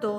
2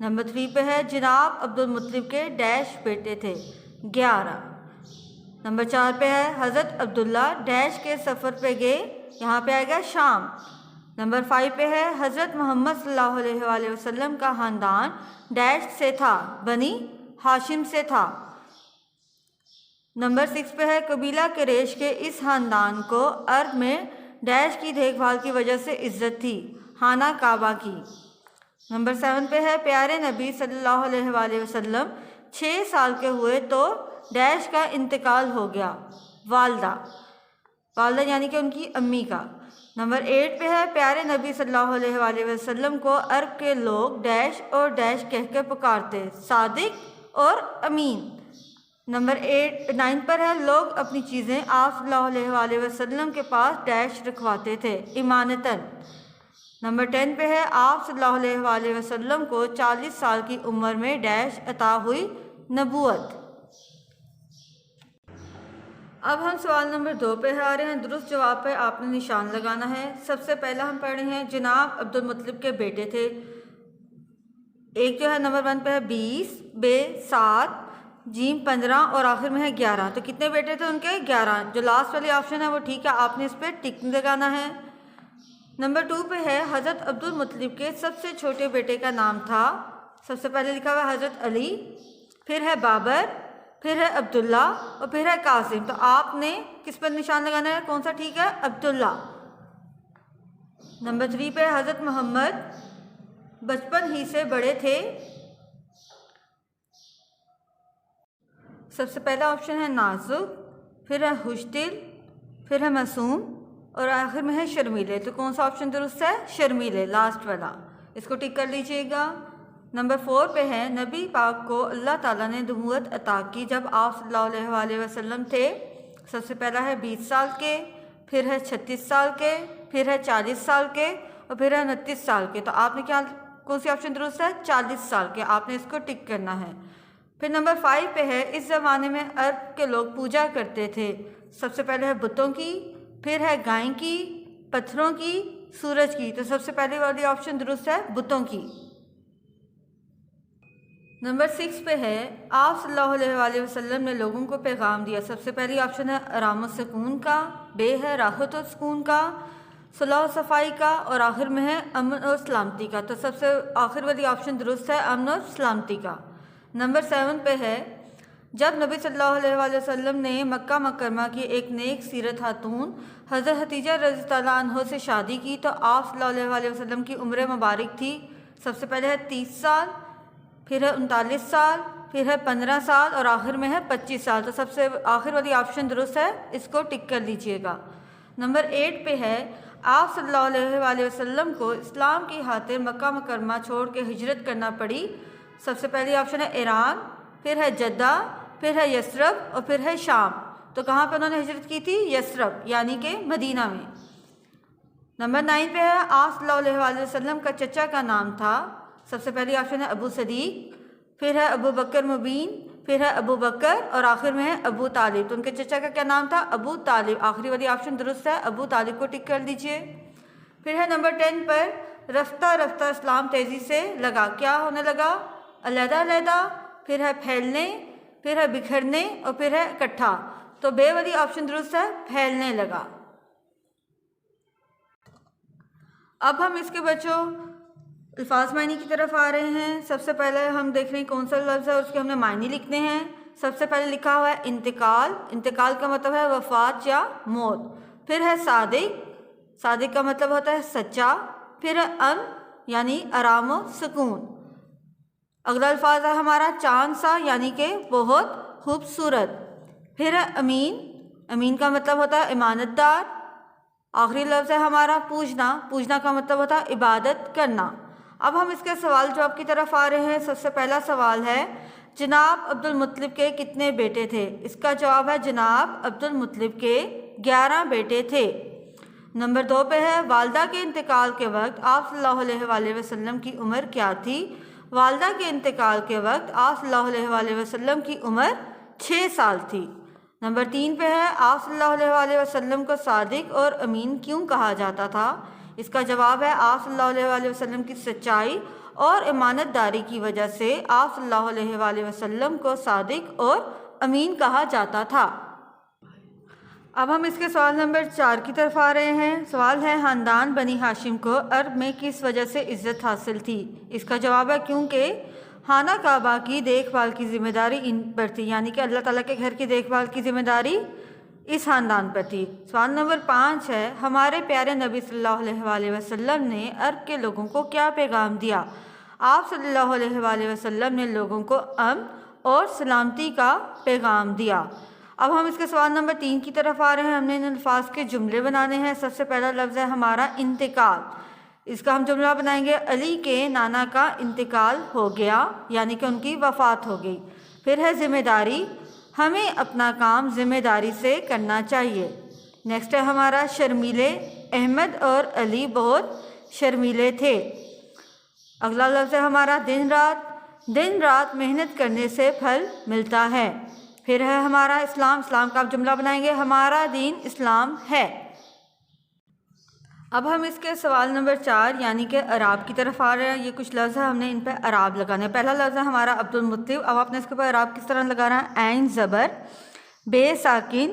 number 3 پہ ہے جناب عبد المطلب کے ڈیش بیٹے تھے، 11۔ نمبر 4 پہ ہے حضرت عبداللہ ڈیش کے سفر پہ گئے، یہاں پہ آئے گا شام۔ نمبر 5 پہ ہے حضرت محمد صلی اللہ علیہ وآلہ وسلم کا خاندان ڈیش سے تھا، بنی ہاشم سے تھا۔ نمبر 6 پہ ہے قبیلہ قریش کے اس خاندان کو عرب میں ڈیش کی دیکھ بھال کی وجہ سے عزت تھی، خانہ کعبہ کی۔ نمبر 7 پہ ہے پیارے نبی صلی اللہ علیہ وآلہ وسلم 6 سال کے ہوئے تو ڈیش کا انتقال ہو گیا، والدہ یعنی کہ ان کی امی کا۔ نمبر 8 پہ ہے پیارے نبی صلی اللہ علیہ وآلہ وسلم کو عرب کے لوگ ڈیش اور ڈیش کہہ کے پکارتے، صادق اور امین۔ نمبر 9 پر ہے لوگ اپنی چیزیں آپ صلی اللہ علیہ وآلہ وسلم کے پاس ڈیش رکھواتے تھے، امانتاً۔ نمبر 10 پہ ہے آپ صلی اللہ علیہ وآلہ وسلم کو 40 سال کی عمر میں ڈیش عطا ہوئی، نبوت۔ اب ہم سوال نمبر 2 پہ آ رہے ہیں، درست جواب پہ آپ نے نشان لگانا ہے۔ سب سے پہلا ہم پڑھ رہے ہیں جناب عبد المطلب کے بیٹے تھے، ایک جو ہے نمبر 1 پہ ہے 20، بے 7، جیم 15 اور آخر میں ہے 11۔ تو کتنے بیٹے تھے ان کے؟ 11۔ جو لاسٹ والی آپشن ہے وہ ٹھیک ہے، آپ نے اس پہ ٹک لگانا ہے۔ نمبر 2 پہ ہے حضرت عبد المطلب کے سب سے چھوٹے بیٹے کا نام تھا، سب سے پہلے لکھا ہوا ہے حضرت علی، پھر ہے بابر، پھر ہے عبداللہ اور پھر ہے قاسم۔ تو آپ نے کس پر نشان لگانا ہے، کون سا ٹھیک ہے؟ عبداللہ۔ نمبر 3 پہ حضرت محمد بچپن ہی سے بڑے تھے، سب سے پہلا آپشن ہے نازک، پھر ہے خوش دل، پھر ہے معصوم اور آخر میں ہے شرمیلے۔ تو کون سا آپشن درست ہے؟ شرمیلے، لاسٹ والا، اس کو ٹک کر لیجئے گا۔ نمبر 4 پہ ہے نبی پاک کو اللہ تعالیٰ نے نبوت عطا کی جب آپ صلی اللہ علیہ وآلہ وسلم تھے، سب سے پہلا ہے 20 سال کے، پھر ہے 36 سال کے، پھر ہے 40 سال کے اور پھر ہے 29 سال کے۔ تو آپ نے کون سی آپشن درست ہے؟ 40 سال کے، آپ نے اس کو ٹک کرنا ہے۔ پھر نمبر 5 پہ ہے اس زمانے میں عرب کے لوگ پوجا کرتے تھے، سب سے پہلے ہے بتوں کی، پھر ہے گائے کی، پتھروں کی، سورج کی۔ تو سب سے پہلے والی آپشن درست ہے بتوں کی۔ نمبر 6 پہ ہے آپ صلی اللہ علیہ وآلہ وسلم نے لوگوں کو پیغام دیا، سب سے پہلی آپشن ہے آرام و سکون کا، بے ہے راحت و سکون کا، صلح و صفائی کا اور آخر میں ہے امن اور سلامتی کا۔ تو سب سے آخر والی آپشن درست ہے امن اور سلامتی کا۔ نمبر 7 پہ ہے جب نبی صلی اللہ علیہ وآلہ وسلم نے مکہ مکرمہ کی ایک نیک سیرت خاتون حضرت خدیجہ رضی اللہ عنہ سے شادی کی تو آپ صلی اللہ علیہ وآلہ وسلم کی عمر مبارک تھی، سب سے پہلے ہے 30 سال، پھر ہے 39 سال، پھر ہے 15 سال اور آخر میں ہے 25 سال۔ تو سب سے آخر والی آپشن درست ہے، اس کو ٹک کر لیجئے گا۔ نمبر 8 پہ ہے آپ صلی اللہ علیہ وآلہ وسلم کو اسلام کی خاطر مکہ مکرمہ چھوڑ کے ہجرت کرنا پڑی، سب سے پہلی آپشن ہے ایران، پھر ہے جدہ، پھر ہے یثرب اور پھر ہے شام۔ تو کہاں پہ انہوں نے ہجرت کی تھی؟ یثرب یعنی کہ مدینہ میں۔ نمبر 9 پہ ہے آپ صلی اللہ علیہ وآلہ وسلم کا چچا کا نام تھا، سب سے پہلی آپشن ہے ابو صدیق، پھر ہے ابو بکر مبین، پھر ہے ابو بکر اور آخر میں ہے ابو طالب۔ تو ان کے چچا کا کیا نام تھا؟ ابو طالب، آخری والی آپشن درست ہے، ابو طالب کو ٹک کر دیجئے۔ پھر ہے نمبر 10 پر رفتہ رفتہ اسلام تیزی سے لگا، کیا ہونے لگا؟ علیحدہ علیحدہ، پھر ہے پھیلنے، پھر ہے بکھرنے اور پھر ہے اکٹھا۔ تو بے والی آپشن درست ہے، پھیلنے لگا۔ اب ہم اس کے بچوں الفاظ معنی کی طرف آ رہے ہیں۔ سب سے پہلے ہم دیکھ رہے ہیں کون سا لفظ ہے، اس کے ہم نے معنی لکھنے ہیں۔ سب سے پہلے لکھا ہوا ہے انتقال، انتقال کا مطلب ہے وفات یا موت۔ پھر ہے صادق، صادق کا مطلب ہوتا ہے سچا۔ پھر ہے امن یعنی آرام و سکون۔ اگلا الفاظ ہے ہمارا چاند سا یعنی کہ بہت خوبصورت۔ پھر ہے امین، امین کا مطلب ہوتا ہے امانت دار۔ آخری لفظ ہے ہمارا پوجنا، پوجنا کا مطلب ہوتا ہے عبادت کرنا۔ اب ہم اس کے سوال جواب کی طرف آ رہے ہیں۔ سب سے پہلا سوال ہے جناب عبد المطلب کے کتنے بیٹے تھے؟ اس کا جواب ہے جناب عبد المطلب کے 11 بیٹے تھے۔ نمبر 2 پہ ہے والدہ کے انتقال کے وقت آپ صلی اللہ علیہ وآلہ وسلم کی عمر کیا تھی؟ والدہ کے انتقال کے وقت آپ صلی اللہ علیہ وآلہ وسلم کی عمر 6 سال تھی۔ نمبر 3 پہ ہے آپ صلی اللہ علیہ وآلہ وسلم کو صادق اور امین کیوں کہا جاتا تھا؟ اس کا جواب ہے آپ صلی اللہ علیہ وآلہ وسلم کی سچائی اور امانت داری کی وجہ سے آپ صلی اللہ علیہ وآلہ وسلم کو صادق اور امین کہا جاتا تھا۔ اب ہم اس کے سوال نمبر 4 کی طرف آ رہے ہیں۔ سوال ہے خاندان بنی ہاشم کو عرب میں کس وجہ سے عزت حاصل تھی؟ اس کا جواب ہے کیونکہ خانہ کعبہ کی دیکھ بھال کی ذمہ داری ان پر تھی، یعنی کہ اللہ تعالیٰ کے گھر کی دیکھ بھال کی ذمہ داری اس خاندان پر تھی۔ سوال نمبر 5 ہے ہمارے پیارے نبی صلی اللہ علیہ وآلہ وسلم نے عرب کے لوگوں کو کیا پیغام دیا؟ آپ صلی اللہ علیہ وآلہ وسلم نے لوگوں کو امن اور سلامتی کا پیغام دیا۔ اب ہم اس کے سوال نمبر 3 کی طرف آ رہے ہیں۔ ہم نے ان الفاظ کے جملے بنانے ہیں۔ سب سے پہلا لفظ ہے ہمارا انتقال۔ اس کا ہم جملہ بنائیں گے علی کے نانا کا انتقال ہو گیا، یعنی کہ ان کی وفات ہو گئی۔ پھر ہے ذمہ داری، ہمیں اپنا کام ذمہ داری سے کرنا چاہیے۔ نیکسٹ ہے ہمارا شرمیلے، احمد اور علی بہت شرمیلے تھے۔ اگلا لفظ ہے ہمارا دن رات محنت کرنے سے پھل ملتا ہے۔ پھر ہے ہمارا اسلام کا آپ جملہ بنائیں گے ہمارا دین اسلام ہے۔ اب ہم اس کے سوال نمبر 4 یعنی کہ اعراب کی طرف آ رہے ہیں۔ یہ کچھ لفظ ہیں، ہم نے ان پہ اعراب لگانے ہیں۔ پہلا لفظ ہے ہمارا عبد المطلب۔ اب آپ نے اس کے اوپر اعراب کس طرح لگانا ہے؟ عین زبر، بے ساکن،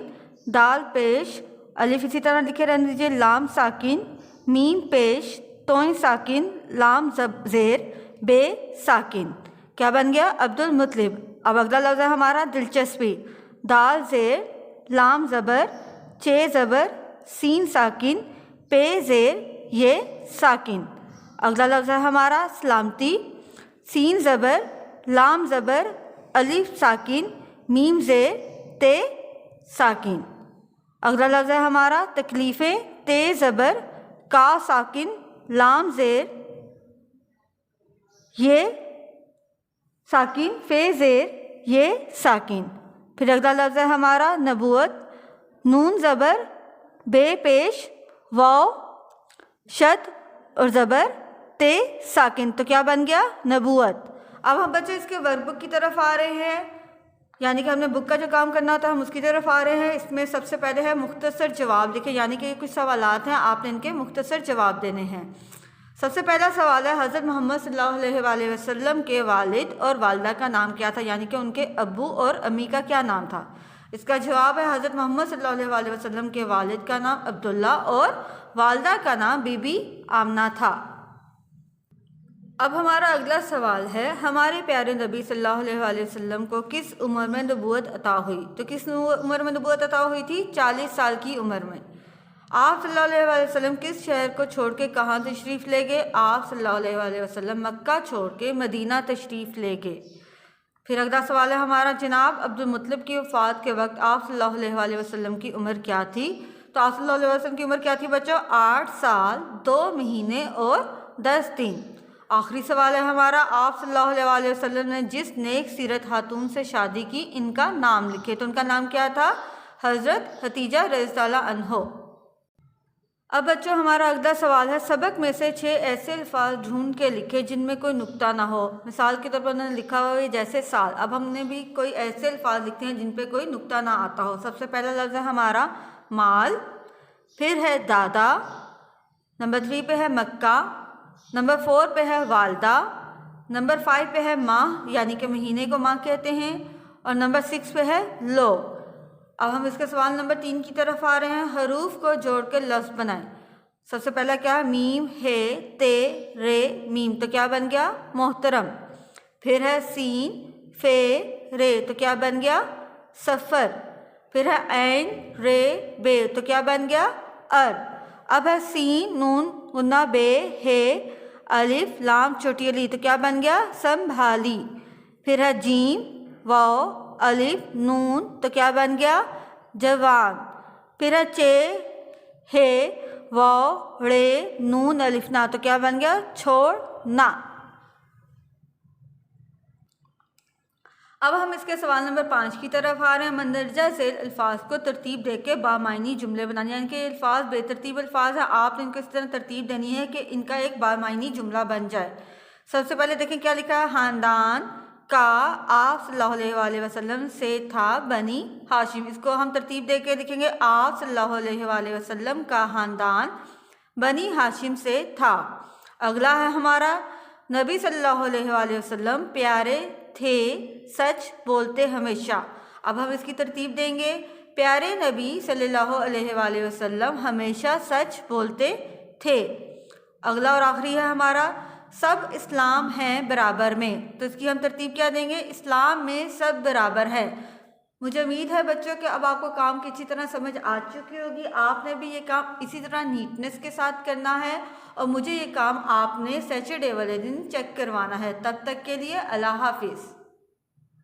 دال پیش، الف اسی طرح لکھے رہنے دیجیے، لام ساکن، میم پیش، توئیں ساکن، لام زیر، بے ساکن۔ کیا بن گیا؟ عبد المطلب۔ اب اگلا لفظ ہے ہمارا دلچسپی، دال زیر، لام زبر، چے زبر، سین ساکن، پے زیر، یہ ساکن۔ اگلا لفظ ہے ہمارا سلامتی، سین زبر، لام زبر، الف ساکن، میم زیر، تے ساکن۔ اگلا لفظ ہے ہمارا تکلیفیں، تے زبر، کا ساکن، لام زیر، یہ ساکن، فے زیر، یہ ساکن۔ پھر اگلا لفظ ہے ہمارا نبوت، نون زبر، بے پیش، واو شد اور زبر، تے ساکن۔ تو کیا بن گیا؟ نبوت۔ اب ہم بچے اس کے ورک بک کی طرف آ رہے ہیں، یعنی کہ ہم نے بک کا جو کام کرنا ہوتا ہے ہم اس کی طرف آ رہے ہیں۔ اس میں سب سے پہلے ہے مختصر جواب لکھیں، یعنی کہ یہ کچھ سوالات ہیں، آپ نے ان کے مختصر جواب دینے ہیں۔ سب سے پہلا سوال ہے حضرت محمد صلی اللہ علیہ وآلہ وسلم کے والد اور والدہ کا نام کیا تھا؟ یعنی کہ ان کے ابو اور امی کا کیا نام تھا؟ اس کا جواب ہے حضرت محمد صلی اللہ علیہ وآلہ وسلم کے والد کا نام عبداللہ اور والدہ کا نام بی بی آمنہ تھا۔ اب ہمارا اگلا سوال ہے ہمارے پیارے نبی صلی اللہ علیہ وآلہ وسلم کو کس عمر میں نبوت عطا ہوئی؟ تو کس عمر میں نبوت عطا ہوئی تھی؟ 40 سال کی عمر میں۔ آپ صلی اللہ علیہ وآلہ وسلم کس شہر کو چھوڑ کے کہاں تشریف لے گئے؟ آپ صلی اللہ علیہ وآلہ وسلم مکہ چھوڑ کے مدینہ تشریف لے گئے۔ پھر اگلا سوال ہے ہمارا جناب عبد المطلب کی وفات کے وقت آپ صلی اللہ علیہ وآلہ وسلم کی عمر کیا تھی؟ تو آپ صلی اللہ علیہ وسلم کی عمر کیا تھی بچوں؟ 8 سال 2 مہینے اور 10 دن۔ آخری سوال ہے ہمارا آپ صلی اللہ علیہ وآلہ وسلم نے جس نیک سیرت خاتون سے شادی کی ان کا نام لکھے۔ تو ان کا نام کیا تھا؟ حضرت خدیجہ رضی اللہ عنہ۔ اب بچوں ہمارا اگلا سوال ہے سبق میں سے 6 ایسے الفاظ ڈھونڈ کے لکھے جن میں کوئی نقطہ نہ ہو۔ مثال کے طور پر انہوں نے لکھا ہوا ہے جیسے سال۔ اب ہم نے بھی کوئی ایسے الفاظ لکھتے ہیں جن پہ کوئی نقطہ نہ آتا ہو۔ سب سے پہلا لفظ ہے ہمارا مال، پھر ہے دادا، نمبر 3 پہ ہے مکہ، نمبر 4 پہ ہے والدہ، نمبر 5 پہ ہے ماہ یعنی کہ مہینے کو ماہ کہتے ہیں، اور نمبر 6 پہ ہے لو۔ اب ہم اس کے سوال نمبر 3 کی طرف آ رہے ہیں حروف کو جوڑ کے لفظ بنائیں۔ سب سے پہلا کیا ہے؟ میم ہے، تے رے میم، تو کیا بن گیا؟ محترم۔ پھر ہے سین فے رے، تو کیا بن گیا؟ سفر۔ پھر ہے عین رے بے، تو کیا بن گیا؟ ارض۔ اب ہے سین نون غنہ بے ہے الف لام چھوٹی علی، تو کیا بن گیا؟ سنبھالی۔ پھر ہے جیم واو الف نون، تو کیا بن گیا؟ جوان۔ پھر ہے چے ہے واو رے نون الف نا، تو کیا بن گیا؟ چھوڑنا۔ اب ہم اس کے سوال نمبر 5 کی طرف آ رہے ہیں مندرجہ ذیل الفاظ کو ترتیب دے کے بامعنی جملے بنانے، یعنی کہ الفاظ بے ترتیب الفاظ ہیں، آپ نے ان کو اس طرح ترتیب دینی ہے کہ ان کا ایک بامعنی جملہ بن جائے۔ سب سے پہلے دیکھیں کیا لکھا ہے، خاندان کا آپ صلی اللہ علیہ وآلہ وسلم سے تھا بنی ہاشم۔ اس کو ہم ترتیب دے کے لکھیں گے، آپ صلی اللہ علیہ وآلہ وسلم کا خاندان بنی ہاشم سے تھا۔ اگلا ہے ہمارا نبی صلی اللہ علیہ وآلہ وسلم پیارے تھے، سچ بولتے ہمیشہ۔ اب ہم اس کی ترتیب دیں گے۔ پیارے نبی صلی اللہ علیہ وآلہ وسلم ہمیشہ سچ بولتے تھے۔ اگلا اور آخری ہے ہمارا، سب اسلام ہیں برابر میں، تو اس کی ہم ترتیب کیا دیں گے؟ اسلام میں سب برابر ہے۔ مجھے امید ہے بچوں کہ اب آپ کو کام کی اچھی طرح سمجھ آ چکی ہوگی۔ آپ نے بھی یہ کام اسی طرح نیٹنس کے ساتھ کرنا ہے، اور مجھے یہ کام آپ نے سیٹرڈے والے دن چیک کروانا ہے۔ تب تک کے لیے اللہ حافظ۔